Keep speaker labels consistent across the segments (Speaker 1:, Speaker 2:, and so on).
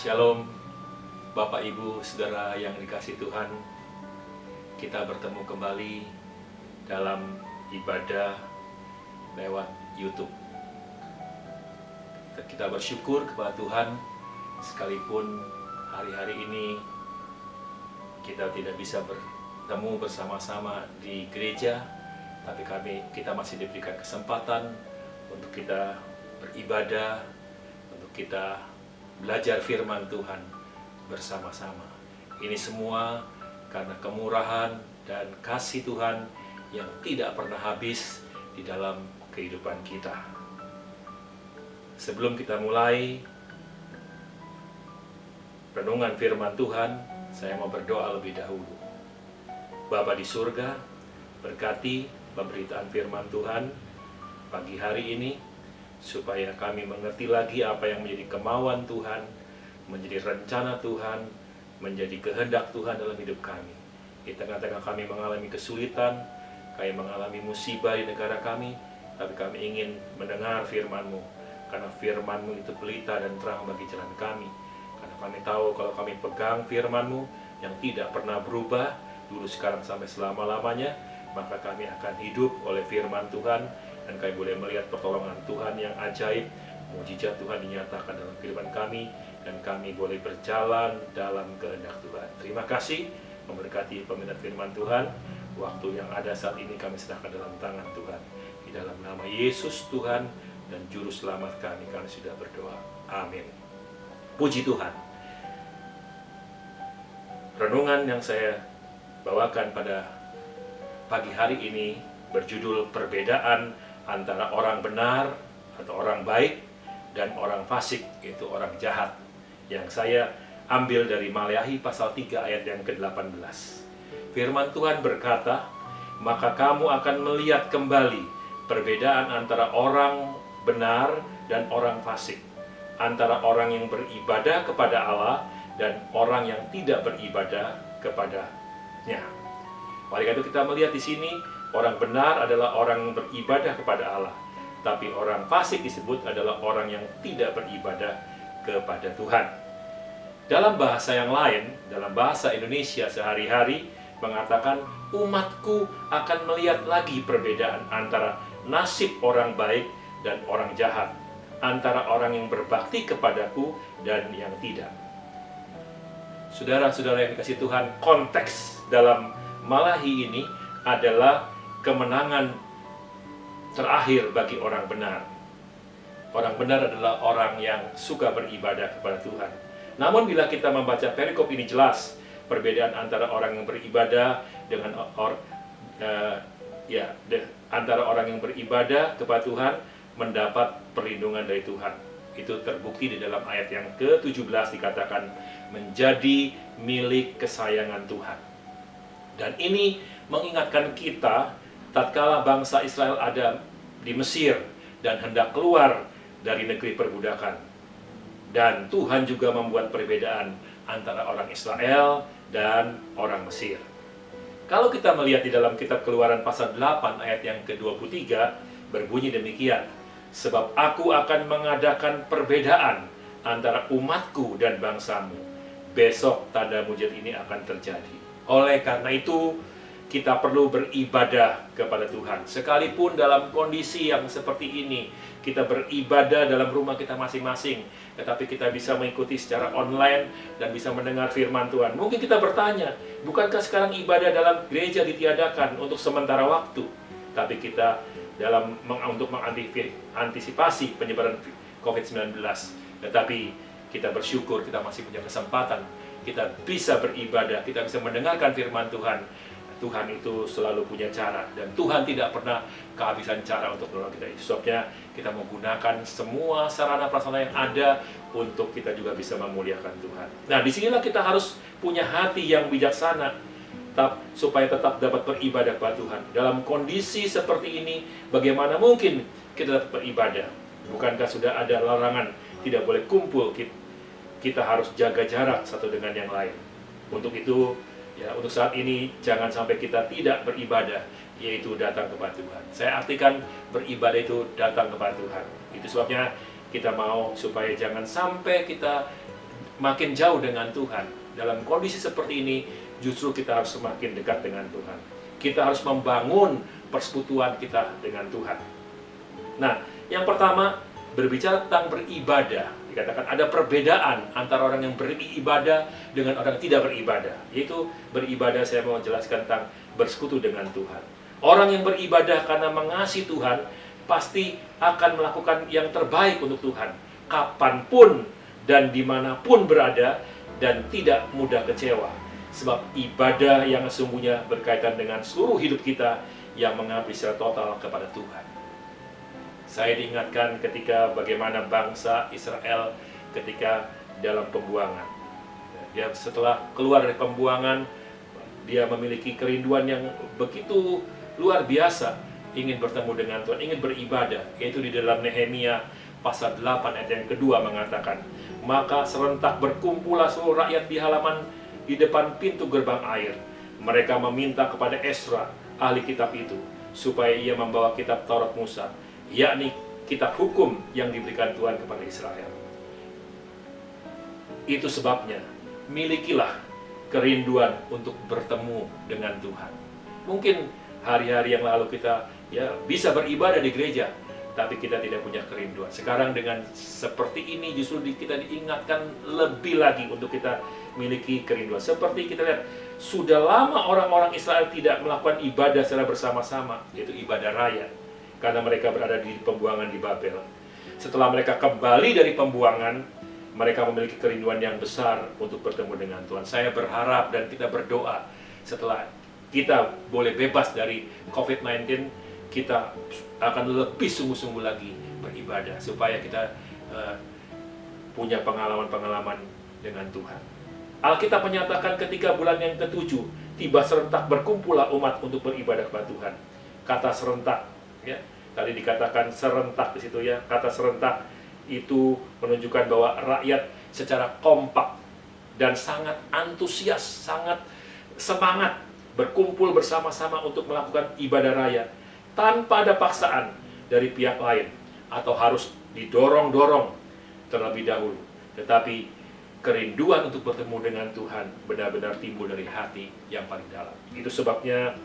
Speaker 1: Shalom, Bapak Ibu, Saudara yang dikasihi Tuhan. Kita bertemu kembali dalam ibadah lewat YouTube. Kita bersyukur kepada Tuhan, sekalipun hari-hari ini kita tidak bisa bertemu bersama-sama di gereja, tapi kita masih diberikan kesempatan untuk kita beribadah, untuk kita belajar firman Tuhan bersama-sama. Ini semua karena kemurahan dan kasih Tuhan yang tidak pernah habis di dalam kehidupan kita. Sebelum kita mulai renungan firman Tuhan, saya mau berdoa lebih dahulu. Bapa di surga, berkati pemberitaan firman Tuhan pagi hari ini, supaya kami mengerti lagi apa yang menjadi kemauan Tuhan, menjadi rencana Tuhan, menjadi kehendak Tuhan dalam hidup kami. Di tengah-tengah kami mengalami kesulitan, kami mengalami musibah di negara kami, tapi kami ingin mendengar firman-Mu, karena firman-Mu itu pelita dan terang bagi jalan kami. Karena kami tahu kalau kami pegang firman-Mu yang tidak pernah berubah, dulu, sekarang, sampai selama-lamanya, maka kami akan hidup oleh firman Tuhan, dan kami boleh melihat pertolongan Tuhan yang ajaib, mujizat Tuhan dinyatakan dalam kehidupan kami, dan kami boleh berjalan dalam kehendak Tuhan. Terima kasih, memberkati peminat firman Tuhan. Waktu yang ada saat ini kami serahkan dalam tangan Tuhan. Di dalam nama Yesus Tuhan dan Juru Selamat kami sudah berdoa. Amin. Puji Tuhan. Renungan yang saya bawakan pada pagi hari ini berjudul perbedaan antara orang benar atau orang baik dan orang fasik, yaitu orang jahat, yang saya ambil dari Maleakhi pasal 3 ayat yang ke-18. Firman Tuhan berkata, "Maka kamu akan melihat kembali perbedaan antara orang benar dan orang fasik, antara orang yang beribadah kepada Allah dan orang yang tidak beribadah kepadanya." Oleh karena itu kita melihat di sini, orang benar adalah orang yang beribadah kepada Allah, tapi orang fasik disebut adalah orang yang tidak beribadah kepada Tuhan. Dalam bahasa yang lain, dalam bahasa Indonesia sehari-hari, mengatakan umatku akan melihat lagi perbedaan antara nasib orang baik dan orang jahat, antara orang yang berbakti kepadaku dan yang tidak. Saudara-saudara yang dikasihi Tuhan, konteks dalam Maleakhi ini adalah kemenangan terakhir bagi orang benar. Orang benar adalah orang yang suka beribadah kepada Tuhan. Namun bila kita membaca perikop ini, jelas perbedaan antara orang yang beribadah dengan antara orang yang beribadah kepada Tuhan mendapat perlindungan dari Tuhan. Itu terbukti di dalam ayat yang ke-17, dikatakan menjadi milik kesayangan Tuhan. Dan ini mengingatkan kita tatkala bangsa Israel ada di Mesir dan hendak keluar dari negeri perbudakan. Dan Tuhan juga membuat perbedaan antara orang Israel dan orang Mesir. Kalau kita melihat di dalam kitab Keluaran pasal 8 ayat yang ke-23, berbunyi demikian, "Sebab aku akan mengadakan perbedaan antara umatku dan bangsamu. Besok tanda mujizat ini akan terjadi." Oleh karena itu, kita perlu beribadah kepada Tuhan. Sekalipun dalam kondisi yang seperti ini, kita beribadah dalam rumah kita masing-masing, tetapi kita bisa mengikuti secara online dan bisa mendengar firman Tuhan. Mungkin kita bertanya, bukankah sekarang ibadah dalam gereja ditiadakan untuk sementara waktu? Tapi kita untuk mengantisipasi penyebaran COVID-19. Tetapi kita bersyukur kita masih punya kesempatan. Kita bisa beribadah, kita bisa mendengarkan firman Tuhan. Tuhan itu selalu punya cara, dan Tuhan tidak pernah kehabisan cara untuk menolong kita. Itu sebabnya kita menggunakan semua sarana prasarana yang ada untuk kita juga bisa memuliakan Tuhan. Nah, disinilah kita harus punya hati yang bijaksana, supaya tetap dapat beribadah kepada Tuhan. Dalam kondisi seperti ini, bagaimana mungkin kita dapat beribadah? Bukankah sudah ada larangan tidak boleh kumpul? Kita harus jaga jarak satu dengan yang lain. Untuk itu, untuk saat ini jangan sampai kita tidak beribadah, yaitu datang kepada Tuhan. Saya artikan beribadah itu datang kepada Tuhan. Itu sebabnya kita mau supaya jangan sampai kita makin jauh dengan Tuhan. Dalam kondisi seperti ini, justru kita harus semakin dekat dengan Tuhan. Kita harus membangun persekutuan kita dengan Tuhan. Nah, yang pertama, berbicara tentang beribadah. Dikatakan ada perbedaan antara orang yang beribadah dengan orang yang tidak beribadah. Yaitu beribadah, saya mau jelaskan tentang bersekutu dengan Tuhan. Orang yang beribadah karena mengasihi Tuhan, pasti akan melakukan yang terbaik untuk Tuhan. Kapanpun dan dimanapun berada, dan tidak mudah kecewa. Sebab ibadah yang sesungguhnya berkaitan dengan seluruh hidup kita yang mengabdi secara total kepada Tuhan. Saya diingatkan ketika bagaimana bangsa Israel ketika dalam pembuangan. Dia setelah keluar dari pembuangan, dia memiliki kerinduan yang begitu luar biasa, ingin bertemu dengan Tuhan, ingin beribadah. Yaitu di dalam Nehemia pasal 8 ayat yang kedua mengatakan, maka serentak berkumpullah seluruh rakyat di halaman di depan pintu gerbang air. Mereka meminta kepada Esra, ahli kitab itu, supaya ia membawa kitab Taurat Musa, yakni kitab hukum yang diberikan Tuhan kepada Israel. Itu sebabnya, milikilah kerinduan untuk bertemu dengan Tuhan. Mungkin hari-hari yang lalu kita bisa beribadah di gereja, tapi kita tidak punya kerinduan. Sekarang dengan seperti ini justru kita diingatkan lebih lagi untuk kita miliki kerinduan. Seperti kita lihat, sudah lama orang-orang Israel tidak melakukan ibadah secara bersama-sama, yaitu ibadah raya, karena mereka berada di pembuangan di Babel. Setelah mereka kembali dari pembuangan, mereka memiliki kerinduan yang besar untuk bertemu dengan Tuhan. Saya berharap dan kita berdoa setelah kita boleh bebas dari COVID-19, kita akan lebih sungguh-sungguh lagi beribadah supaya kita punya pengalaman-pengalaman dengan Tuhan. Alkitab menyatakan ketika bulan yang ke-7 tiba serentak berkumpullah umat untuk beribadah kepada Tuhan. Kata serentak, ya, tadi dikatakan serentak di situ ya. Kata serentak itu menunjukkan bahwa rakyat secara kompak dan sangat antusias, sangat semangat berkumpul bersama-sama untuk melakukan ibadah raya, tanpa ada paksaan dari pihak lain atau harus didorong-dorong terlebih dahulu. Tetapi kerinduan untuk bertemu dengan Tuhan benar-benar timbul dari hati yang paling dalam. Itu sebabnya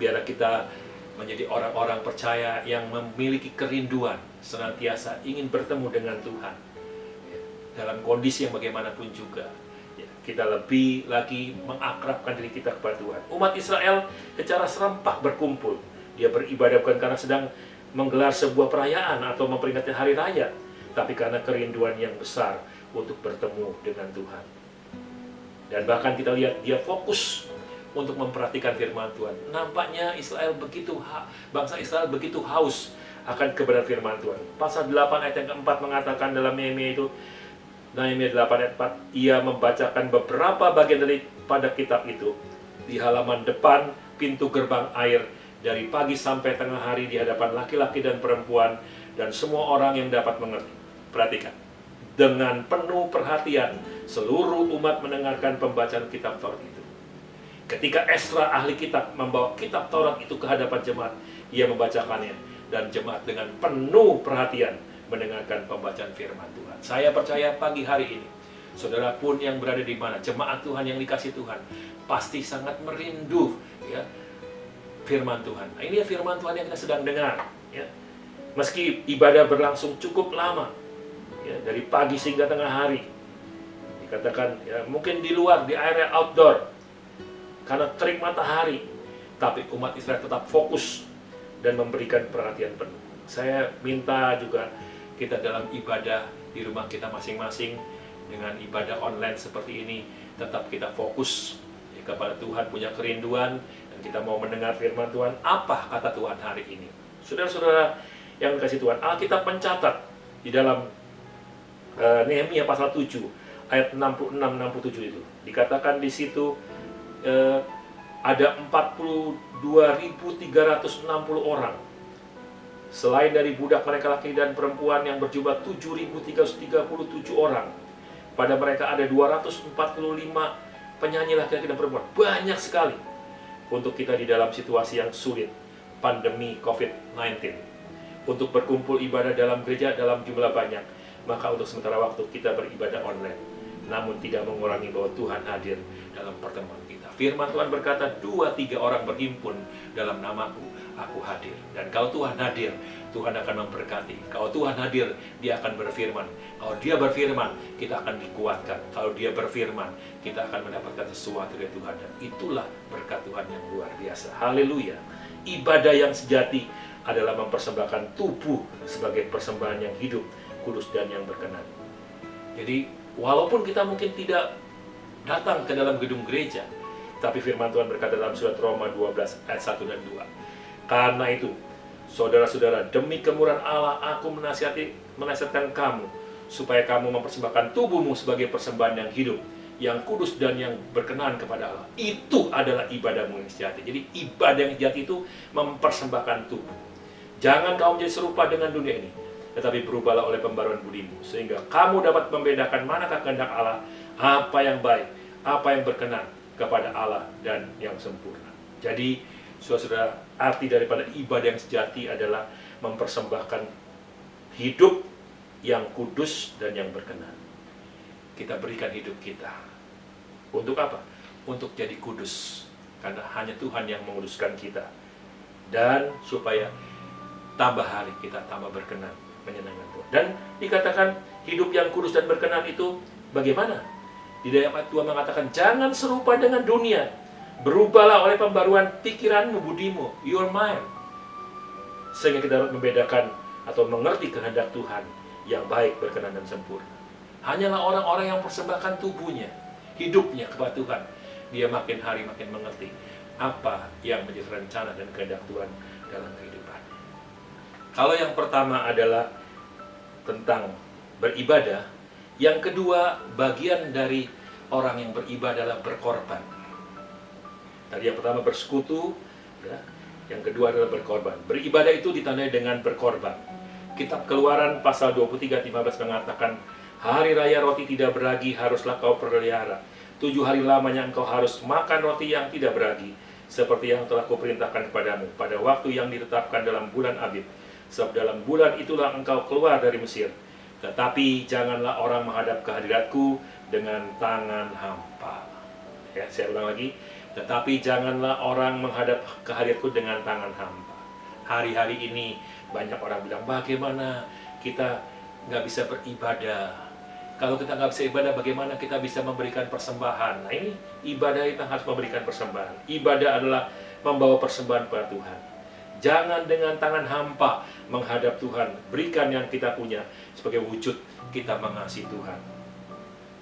Speaker 1: biarlah kita menjadi orang-orang percaya yang memiliki kerinduan senantiasa ingin bertemu dengan Tuhan dalam kondisi yang bagaimanapun juga. Kita lebih lagi mengakrabkan diri kita kepada Tuhan. Umat Israel secara serempak berkumpul. Dia beribadah bukan karena sedang menggelar sebuah perayaan atau memperingati hari raya, tapi karena kerinduan yang besar untuk bertemu dengan Tuhan. Dan bahkan kita lihat dia fokus untuk memperhatikan firman Tuhan. Nampaknya bangsa Israel begitu haus akan kebenaran firman Tuhan. Pasal 8 ayat yang keempat mengatakan dalam Nehemia itu, Nehemia 8 ayat 4, ia membacakan beberapa bagian pada kitab itu di halaman depan pintu gerbang air dari pagi sampai tengah hari di hadapan laki-laki dan perempuan dan semua orang yang dapat mengerti. Perhatikan, dengan penuh perhatian seluruh umat mendengarkan pembacaan kitab Taurat itu. Ketika Esra ahli kitab membawa kitab Taurat itu ke hadapan jemaat, ia membacakannya dan jemaat dengan penuh perhatian mendengarkan pembacaan firman Tuhan. Saya percaya pagi hari ini, saudara pun yang berada di mana, jemaat Tuhan yang dikasih Tuhan, pasti sangat merindu ya, firman Tuhan. Ini ya firman Tuhan yang kita sedang dengar. Ya. Meski ibadah berlangsung cukup lama, ya, dari pagi hingga tengah hari, dikatakan ya, mungkin di luar, di area outdoor, karena terik matahari, tapi umat Israel tetap fokus dan memberikan perhatian penuh. Saya minta juga kita dalam ibadah di rumah kita masing-masing dengan ibadah online seperti ini, tetap kita fokus ya, kepada Tuhan, punya kerinduan, dan kita mau mendengar firman Tuhan. Apa kata Tuhan hari ini? Saudara-saudara yang dikasih Tuhan, Alkitab mencatat di dalam Nehemia pasal 7 ayat 66-67 itu dikatakan di situ ada 42.360 orang. Selain dari budak mereka laki dan perempuan yang berjumlah 7.337 orang. Pada mereka ada 245 penyanyi laki-laki dan perempuan. Banyak sekali untuk kita di dalam situasi yang sulit, pandemi COVID-19. Untuk berkumpul ibadah dalam gereja dalam jumlah banyak. maka untuk sementara waktu kita beribadah online, namun tidak mengurangi bahwa Tuhan hadir dalam pertemuan kita. Firman Tuhan berkata, 2-3 orang berhimpun dalam namaku, aku hadir. Dan kalau Tuhan hadir, Tuhan akan memberkati. Kalau Tuhan hadir, Dia akan berfirman. Kalau Dia berfirman, kita akan dikuatkan. Kalau Dia berfirman, kita akan mendapatkan sesuatu dari Tuhan. Dan itulah berkat Tuhan yang luar biasa. Haleluya. Ibadah yang sejati adalah mempersembahkan tubuh sebagai persembahan yang hidup, kudus, dan yang berkenan. Jadi, walaupun kita mungkin tidak datang ke dalam gedung gereja, tapi firman Tuhan berkata dalam surat Roma 12 ayat 1 dan 2. Karena itu, saudara-saudara, demi kemurahan Allah, aku menasihatkan kamu, supaya kamu mempersembahkan tubuhmu sebagai persembahan yang hidup, yang kudus dan yang berkenan kepada Allah. Itu adalah ibadahmu yang sejati. Jadi ibadah yang sejati itu mempersembahkan tubuh. Jangan kamu menjadi serupa dengan dunia ini, tetapi berubahlah oleh pembaruan budimu, sehingga kamu dapat membedakan manakah kehendak Allah, apa yang baik, apa yang berkenan kepada Allah, dan yang sempurna. Jadi, saudara, arti daripada ibadah yang sejati adalah mempersembahkan hidup yang kudus dan yang berkenan. Kita berikan hidup kita. Untuk apa? Untuk jadi kudus. Karena hanya Tuhan yang menguduskan kita. Dan supaya tambah hari kita tambah berkenan, menyenangkan Tuhan. Dan dikatakan hidup yang kudus dan berkenan itu bagaimana? Di dalam ayat 2 mengatakan, jangan serupa dengan dunia. Berubahlah oleh pembaruan pikiranmu, budimu, your mind. Sehingga kita dapat membedakan atau mengerti kehendak Tuhan yang baik, berkenan, dan sempurna. Hanyalah orang-orang yang persembahkan tubuhnya, hidupnya kepada Tuhan, dia makin hari makin mengerti apa yang menjadi rencana dan kehendak Tuhan dalam kehidupan. Kalau yang pertama adalah tentang beribadah, yang kedua, bagian dari orang yang beribadah adalah berkorban. Tadi yang pertama bersekutu, ya. Yang kedua adalah berkorban. Beribadah itu ditandai dengan berkorban. Kitab Keluaran pasal 23:15 mengatakan, hari raya roti tidak beragi haruslah kau pelihara. 7 hari lamanya engkau harus makan roti yang tidak beragi, seperti yang telah kuperintahkan kepadamu pada waktu yang ditetapkan dalam bulan Abib. Sebab dalam bulan itulah engkau keluar dari Mesir. Tetapi janganlah orang menghadap ke hadiratku dengan tangan hampa. Ya, saya ulang lagi. Tetapi janganlah orang menghadap ke hadiratku dengan tangan hampa. Hari-hari ini banyak orang bilang, bagaimana kita nggak bisa beribadah? Kalau kita nggak bisa ibadah, bagaimana kita bisa memberikan persembahan? Nah, ini ibadah kita harus memberikan persembahan. Ibadah adalah membawa persembahan kepada Tuhan. Jangan dengan tangan hampa menghadap Tuhan. Berikan yang kita punya sebagai wujud kita mengasihi Tuhan.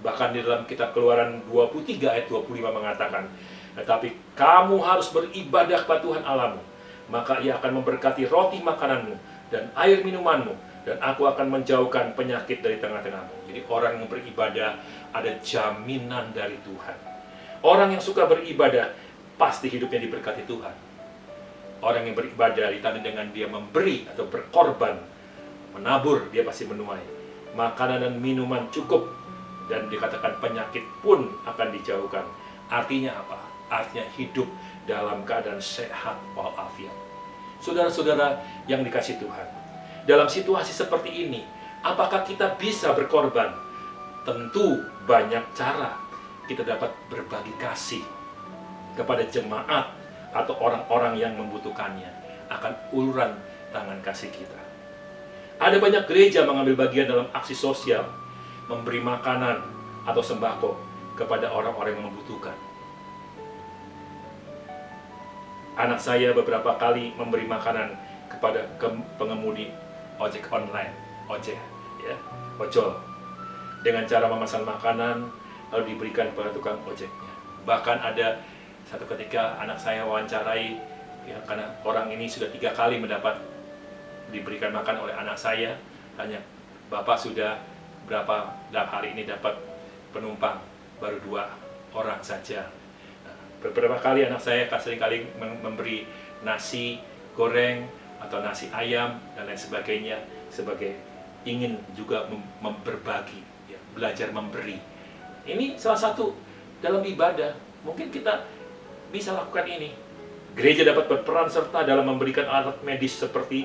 Speaker 1: Bahkan di dalam kitab Keluaran 23 ayat 25 mengatakan, tetapi kamu harus beribadah kepada Tuhan Allahmu, maka Ia akan memberkati roti makananmu dan air minumanmu, dan aku akan menjauhkan penyakit dari tengah-tengahmu. Jadi orang yang beribadah ada jaminan dari Tuhan. Orang yang suka beribadah pasti hidupnya diberkati Tuhan. Orang yang beribadah ditandai dengan dia memberi atau berkorban, menabur, dia pasti menuai. Makanan dan minuman cukup, dan dikatakan penyakit pun akan dijauhkan. Artinya apa? Artinya hidup dalam keadaan sehat walafiat. Saudara-saudara yang dikasihi Tuhan, dalam situasi seperti ini, apakah kita bisa berkorban? Tentu banyak cara kita dapat berbagi kasih kepada jemaat atau orang-orang yang membutuhkannya akan uluran tangan kasih kita. Ada banyak gereja mengambil bagian dalam aksi sosial, memberi makanan atau sembako kepada orang-orang yang membutuhkan. Anak saya beberapa kali memberi makanan kepada pengemudi ojek online, ojek, ya, ojol, dengan cara memesan makanan lalu diberikan kepada tukang ojeknya. Bahkan ada satu ketika anak saya wawancarai, ya, karena orang ini sudah 3 kali mendapat diberikan makan oleh anak saya, tanya, Bapak sudah berapa dalam hari ini dapat penumpang? Baru 2 orang saja. Beberapa kali anak saya seringkali memberi nasi goreng atau nasi ayam dan lain sebagainya, sebagai ingin juga berbagi, ya, belajar memberi. Ini salah satu dalam ibadah. Mungkin kita bisa lakukan ini. Gereja dapat berperan serta dalam memberikan alat medis seperti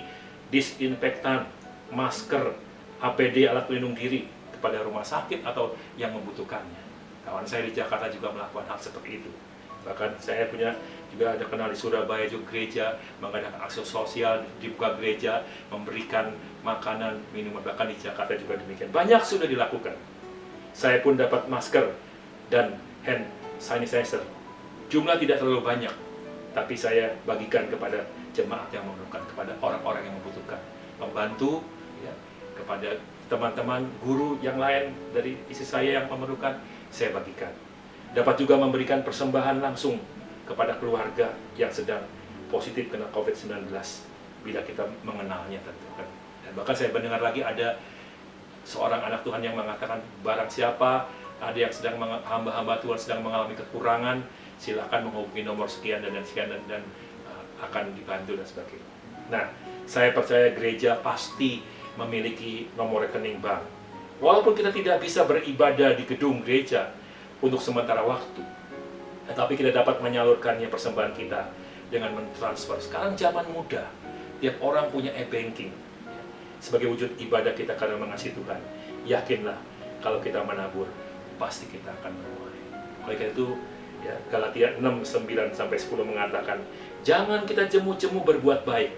Speaker 1: disinfektan, masker, APD alat pelindung diri kepada rumah sakit atau yang membutuhkannya. Kawan saya di Jakarta juga melakukan hal seperti itu. Bahkan saya punya juga ada kenal di Surabaya juga gereja mengadakan aksi sosial di buka gereja, memberikan makanan, minuman, bahkan di Jakarta juga demikian. Banyak sudah dilakukan. Saya pun dapat masker dan hand sanitizer. Jumlah tidak terlalu banyak, tapi saya bagikan kepada jemaat yang memerlukan, kepada orang-orang yang membutuhkan, membantu ya, kepada teman-teman guru yang lain dari istri saya yang memerlukan, saya bagikan. Dapat juga memberikan persembahan langsung kepada keluarga yang sedang positif kena COVID-19 bila kita mengenalnya tentu kan. Dan bahkan saya mendengar lagi ada seorang anak Tuhan yang mengatakan, barang siapa ada yang sedang hamba-hamba Tuhan sedang mengalami kekurangan, silakan menghubungi nomor sekian dan sekian dan akan dibantu dan sebagainya. Nah, saya percaya gereja pasti memiliki nomor rekening bank. Walaupun kita tidak bisa beribadah di gedung gereja untuk sementara waktu, tetapi kita dapat menyalurkannya persembahan kita dengan mentransfer. Sekarang zaman muda, tiap orang punya e-banking. Sebagai wujud ibadah kita karena mengasihi Tuhan, yakinlah kalau kita menabur, pasti kita akan menuai. Oleh karena itu, ya, Galatia 6:9-10 mengatakan, jangan kita jemu-jemu berbuat baik,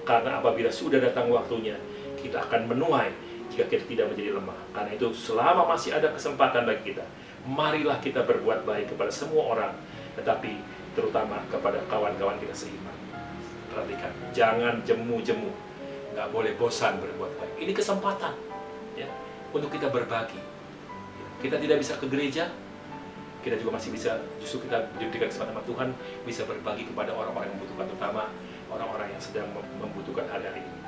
Speaker 1: karena apabila sudah datang waktunya, kita akan menuai jika kita tidak menjadi lemah. Karena itu, selama masih ada kesempatan bagi kita, marilah kita berbuat baik kepada semua orang, tetapi terutama kepada kawan-kawan kita seiman. Perhatikan, jangan jemu-jemu, nggak boleh bosan berbuat baik. Ini kesempatan ya, untuk kita berbagi. Kita tidak bisa ke gereja, kita juga masih bisa, justru kita diberikan kesempatan sama Tuhan, bisa berbagi kepada orang-orang yang membutuhkan, terutama orang-orang yang sedang membutuhkan hari-hari ini.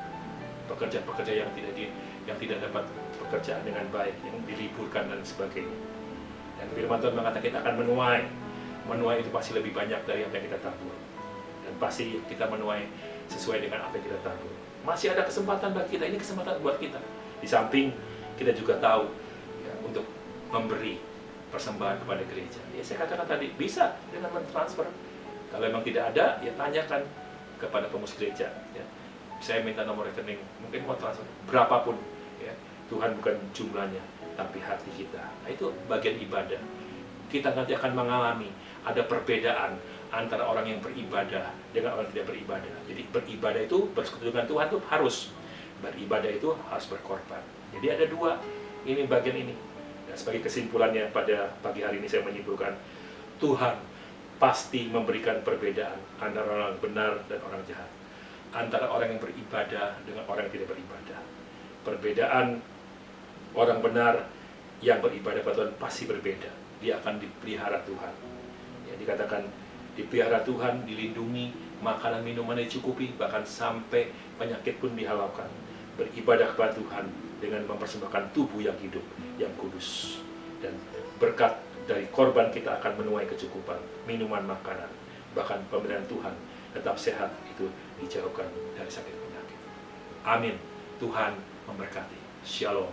Speaker 1: Pekerja-pekerja yang tidak dapat pekerjaan dengan baik, yang diliburkan dan sebagainya. Dan firman Tuhan mengatakan kita akan menuai. Menuai itu pasti lebih banyak dari apa yang kita tabur. Dan pasti kita menuai sesuai dengan apa yang kita tabur. Masih ada kesempatan bagi kita, ini kesempatan buat kita. Di samping kita juga tahu ya, untuk memberi persembahan kepada gereja. Ya saya katakan tadi, bisa dengan mentransfer. Kalau memang tidak ada, ya tanyakan kepada pengurus gereja. Ya. Saya minta nomor rekening, mungkin mau transfer berapapun. Ya. Tuhan bukan jumlahnya, tapi hati kita. Nah, itu bagian ibadah. Kita nanti akan mengalami ada perbedaan antara orang yang beribadah dengan orang yang tidak beribadah. Jadi beribadah itu bersekutu dengan Tuhan itu harus. Beribadah itu harus berkorban. Jadi ada dua, ini bagian ini. Dan sebagai kesimpulannya pada pagi hari ini saya menyimpulkan, Tuhan pasti memberikan perbedaan antara orang benar dan orang jahat. Antara orang yang beribadah dengan orang yang tidak beribadah. Perbedaan orang benar yang beribadah pada Tuhan pasti berbeda. Dia akan dipelihara Tuhan. Ya, dikatakan dipelihara Tuhan, dilindungi, makanan minuman dicukupi, bahkan sampai penyakit pun dihalaukan. Beribadah kepada Tuhan dengan mempersembahkan tubuh yang hidup, yang kudus. Dan berkat dari korban kita akan menuai kecukupan, minuman, makanan, bahkan pemberian Tuhan tetap sehat itu dijauhkan dari sakit penyakit. Amin. Tuhan memberkati. Shalom.